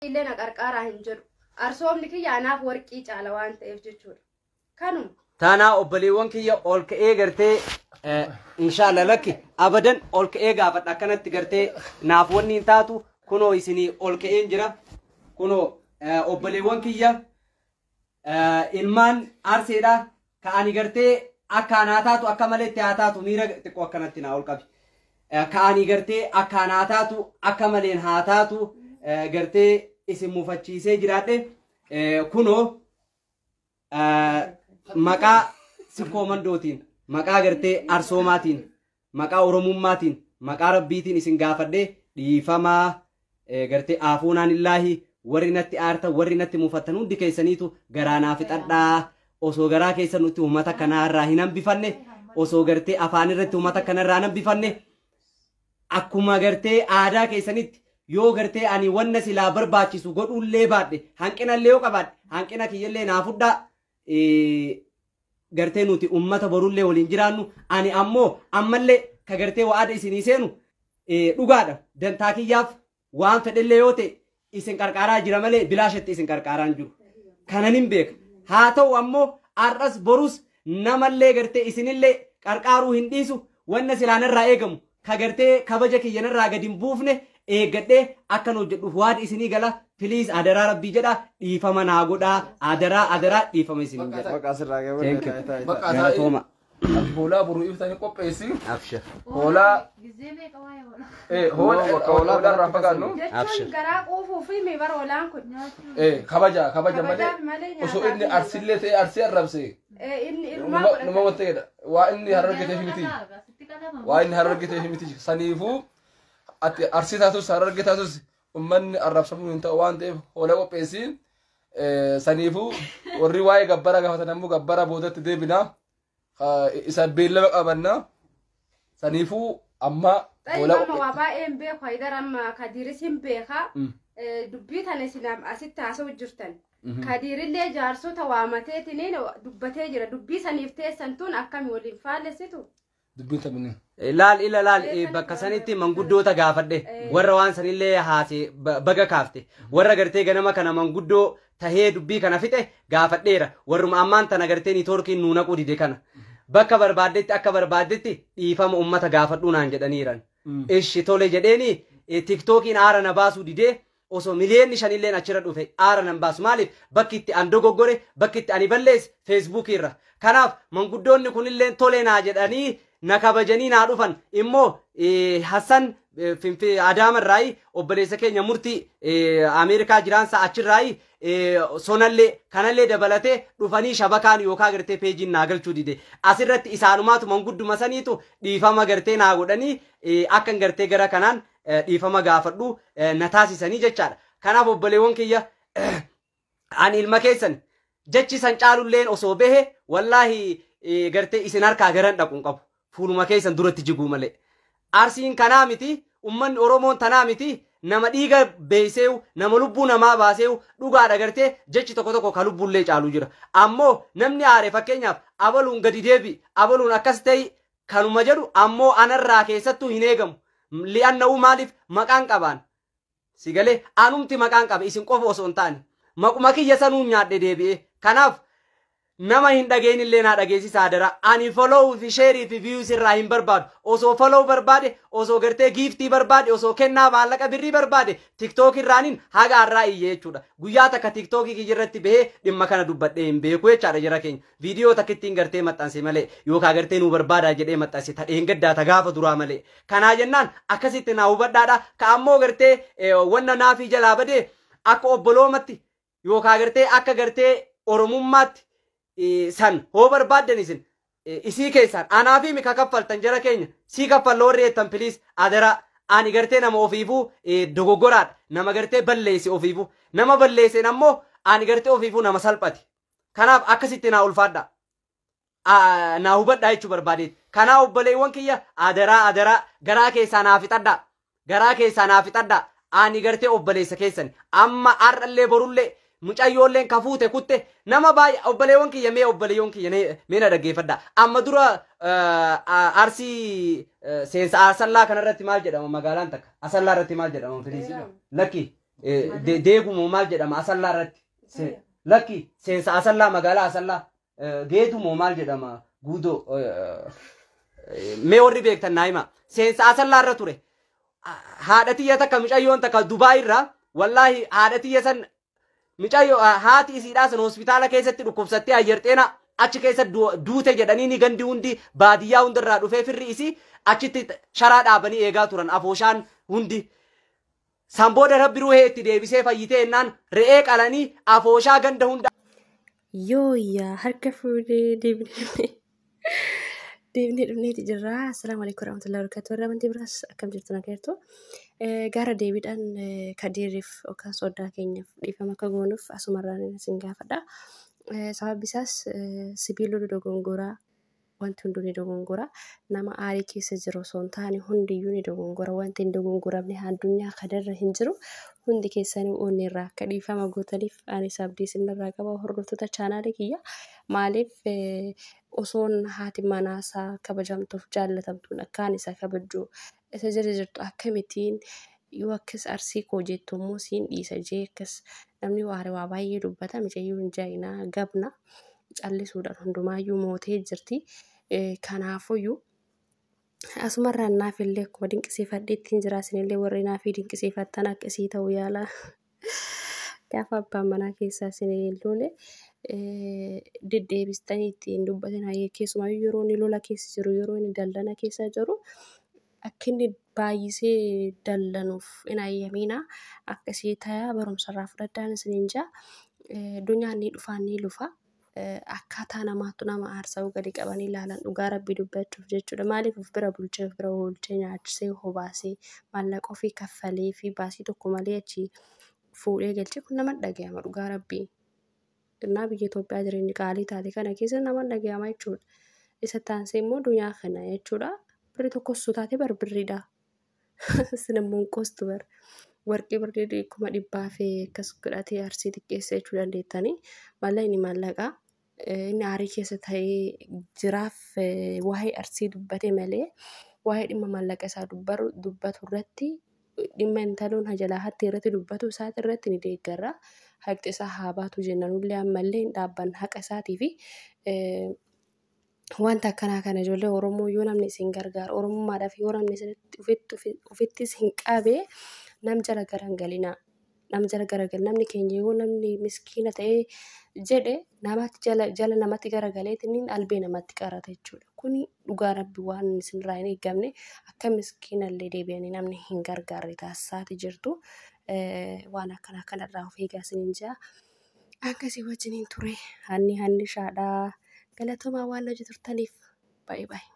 illee na qarqaaraa hin jedhu arsoomni kiyya anaaf warqii caala waan ta'eef jechuudha kanuma taanaa obboleewwan kiyya ol ka'ee gartee inshallah lakki abadan ol ka'ee gaafadha akkanatti gartee naaf wanni hin taatu kunoo isinii ol ka'een jira kunoo obboleewwan kiyya ilmaan arseedha ka'anii gartee akka anaa taatu akka malee itti haa taatu miira xiqqoo akkanatti naa ol qabi ka'anii gartee akka anaa taatu akka maleen haa taatu gartee isin mufachiisee jiraadhe kunoo maqaa sikkoo mandootiin maqaa gartee arsoomaatiin maqaa oromummaatiin maqaa rabbiitiin isin gaafadhe dhiifamaa gartee aafuunaan illaahi warri natti aarta warri natti mufattan hundi keessaniitu garaanaa fixadhaa osoo garaa keessan nutti uummata kanarraa hin hambifanne osoo gartee afaan irratti uummata kanarraa hin hambifanne akkuma gartee aadaa keessanitti yoo gartee ani wanna silaa barbaachisu godhullee baadhe hanqinallee yoo qabaadhe hanqina kiyyallee naa fudhaa gartee nuti uummata borullee waliin jiraannu ani ammoo ammallee ka gartee waada isinii seenu dhugaadha dantaa kiyyaaf waan fedhellee yoo ta'e isin qarqaaraa jira malee bilaashatti isin qarqaaraan jiru kanan hin beeka haa ta'u ammoo arras borus namallee gartee isinillee qarqaaruu hin dhiisu wanna silaanirraa eegamu ka gartee kabaja kiyyanirraa gadi hin buufne eeggadhee akkan hojjedhuuf waada isinii gala piliis adaraa rabbii jedha dhiifama naa godhaa adaraa dhiifama isinii jedha hoolaa buruu iftanii qopheessi hoolaa hoolaa irraa fagaannu jechuun garaa quufuu fi mibar hoolaan kun kabaja malee osoo inni arsillee ta'e arsii arrabse numa wanteedha waa inni harargeteef miti saniifuu ati arsii taatus hararge taatus ummanni arrabsamuu hin ta'u waan ta'eef hoolaa qopheessi saniifuu warri waa'ee gabbara gaafatan ammoo gabbara boodatti deebinaa isa beellama qabanna saniifuu amma hoolaa waa baay'een beeku haydar amma kadiiris hin beeka dubbii tana isin asitti haasa'u jirtan kadiirillee jaarsota waamateetiniin dubbatee jira dubbii saniif teessan tun akkami waliin faallessitu dubbiin taphini laal bakka sanitti manguddoota gaafadhe warra waan sanillee haase baga kaafte warra gartee ganama kana manguddoo tahee dubbii kana fixe gaafadheera warruma ammaan tana gartee niitoorkiin nuuna qudide kana bakka barbaadetti akka barbaadetti dhiifama ummata gaafadhuu naan jedhaniiran ishi tole jedheeni tiktookiin aara na baasuu didee osoo miliyoonni 5 achirra dhufe aara nan baasu maaliif bakki itti an dogoggore bakki itti ani balleesse feesbuuk irra kanaaf manguddoonni kunillee tole naa jedhanii na kabajanii naa dhufan immoo Hassan Adaamarraayi obboleessa keenya murtii Ameerikaa jiraansa achirraayi sonallee kanallee dabalatee dhufanii shabakaan yookaan gartee peejiin naa galchuu dide asirratti isaanumaatu mangudduma saniitu dhiifama gartee naa godhanii akkan gartee gara kanaan dhiifama gaafadhu na taasisanii jechaadha kanaaf obboleewwan kiyya ani ilma keessan jechi san caalulleen osoo bahe wallaahi gartee isin harkaa garan dhaquun qabu fuuluma keessan duratti jiguu malee arsiin kanaa miti ummanni oromoon tanaa miti nama dhiiga beeyseewu nama lubbuu namaa baaseewu dhugaadha gartee jechi tokko ka lubbuullee caaluu jira ammoo namni aare fakkeenyaaf abaluun gadi deebi abaluun akkas ta'e kanuma jedhu ammoo anarraa keessattuu hin eegamu li'anna'uu maaliif maqaan qabaan sigalee anumti maqaan qabe isin qofa osoo hin taane maquma kiyya sanuun nyaadhe deebi'ee kanaaf nama hin dhageenillee naa dhageessisa adara ani follow fi share fi views irraa hin barbaadu osoo follow barbaade osoo gartee giiftii barbaade osoo kennaa maallaqa birrii barbaade tiktok irraanin haga arraa iyye jechuudha guyyaa takka tiktok irratti bahee dhimma kana dubbadhee hin beeku jechaadha jara keenya viidiyoo takkittiin gartee maxxanse malee yookaan gartee nu barbaadaa jedhee maxxanse tadheen gaddaa ta gaafa duraa malee kanaa jennaan akkasitti naa hubadhaadha ka ammoo gartee wanna naafii jalaa badee akka obboloomatti yookaan gartee akka gartee oromummaatti san ho barbaaddan isin isii keessan anaa fi mika kaffaltan jara keenya sii kaffalloo reettan piliis adara ani gartee nama ofiifuu dogoggoraadha nama gartee balleesse ofiifuu nama balleesseen ammoo ani gartee ofiifuu nama salphate kanaaf akkasitti naa ulfaadha naa hubadhaa jechuu barbaadeet kanaa obboleewwan kiyya adara garaa keessaa naa fixadha ani gartee obboleessa keessan amma arrallee borullee mucayyoolleen kafuute kutte nama baay'ee obboleewwan kiyya mee obboleewwan kiyya mee na dhaggeeffadha amma dura arsii seensa asallaa kanarratti maal jedhama magaalaan takka asallaa irratti maal jedhama filiisi lakki deegumoo maal jedhama asallaa irratti lakki seensa asallaa magaalaa asallaa geetumoo maal jedhama guudoo mee warri beektan naa hima seensa asallaa irra ture haadhatiyya takka mucayyoon takka Dubaay irraa wallaahi haadhatiyya san mucayyoo haati isiidhaa san hospitaala keessatti dhukkubsattee ayyarxeena achi keessa duute jedhanii ni gandi hundi baadiyyaa hundarraa dhufee firri isii achitti sharaa dhaabanii eegaa turan afooshaan hundi Sambooda rabbi ruhee itti deebisee fayyitee ennaan re'ee qalanii afooshaa ganda hunda. Yooyyaa harka fuudhee deebinee dhufneeti jirra. Assalaamu alaikum warahmatullahi wabarakatuh. Warra amantii biraas akkam jirtu nageertu. Gara deebiidhaan Kadiiriif yookaan sooddaa keenyaaf dhiifama akka goonuuf asumarraan isin gaafadha. Sababni isaas sibiilonni dogongoraa wanti hundi ni dogongora. Nama aarii keessa jiru osoo hin taane hundiyyuu ni dogongora. Wanti hin dogongoramne addunyaa kanarra hin jiru. Hundi keessanii onni irraa akka dhiifama gootaniif ani sabdii isinirraa qaba hordoftoota chaanaalii kiyya. Maaliif osoon haati manaasaa kabajamtuuf jaallatamtuun akkaan isa kabajju isa jirtu akkamittiin yoo akkas arsii koo jettu immoo siin dhiisa jee akkas namni waa baay'ee dubbata mijayyuu hin jaayinaa gabna. Callisuudhaan hundumaayyuu mootee jirti. Kanaafuyyuu asumarraan naaf illee akkuma dinqisiifadhee ittiin jiraasinillee warri naaf dinqisiifattan akkasii ta'uu yaala. Gaafa abbaan manaa keessaa isin loole deddeebistanii ittiin dubbatin keessumayyuu yeroo inni lola keessa jiru yeroo inni daldala keessa jiru akka inni baay'isee dallanuuf hin ayyamiina akkasii ta'a barumsarraa fudhadhaan isiniin jaa. Dunyaan ni dhufaa ni lufa. Akkaataa namaatu nama aarsa'uu gadi qabanii ilaalan dhugaa rabbii dubbachuuf jechuudha. Maaliif of bira bulchee of bira oolchee nyaachisee hobaasee maallaqa ofii kaffalee fi baasii tokko malee achi fuudhee galchee kun nama dhaga'ama dhugaa rabbii. Innaa biyya Itoophiyaa jireenyi qaalii taate kana keessa nama dhaga'ama jechuudha. Isa taansee immoo dunyaa kana jechuudha. Birri tokkos taate barbirriidha. Sinammoo hin qostu bar. Warqii birrii 100 fi akkas godhatee arsii xiqqeessa jechuu dandeettanii. Maallaqni maallaqaa. Inni aarii keessa ta'ee jiraaf waa'ee arsii dubbate malee waa'ee dhimma maallaqa isaa dubbatu irratti dhimma intaloon hajalaa hattee irratti dubbatu isaati irratti ni deeggarra. Haqi isaa haa baatu jennanullee ammallee hin dhaabban haqa isaatii fi wanta akkanaa kana ijoollee Oromoo yoo namni isin gargaara Oromummaadhaaf yoo namni ofittis hin qabee nam jala garagalina. Nam jala garagal namni keenya yoo namni miskiina ta'ee jedhe namatti jala namatti garagaleetiin albee namatti qarata jechuudha. Kuni dhugaa rabbi waan isinirraa hin eeggamne akka miskiinallee deebi'anii namni hin gargaarre taasisaati jirtu. Waan akkana kanarraa of eegaa isiniin jaa. Akkasii wajjiniin ture hanni shaadhaa galatoomaa waan hojii turtaniif baay'ee baay'ee.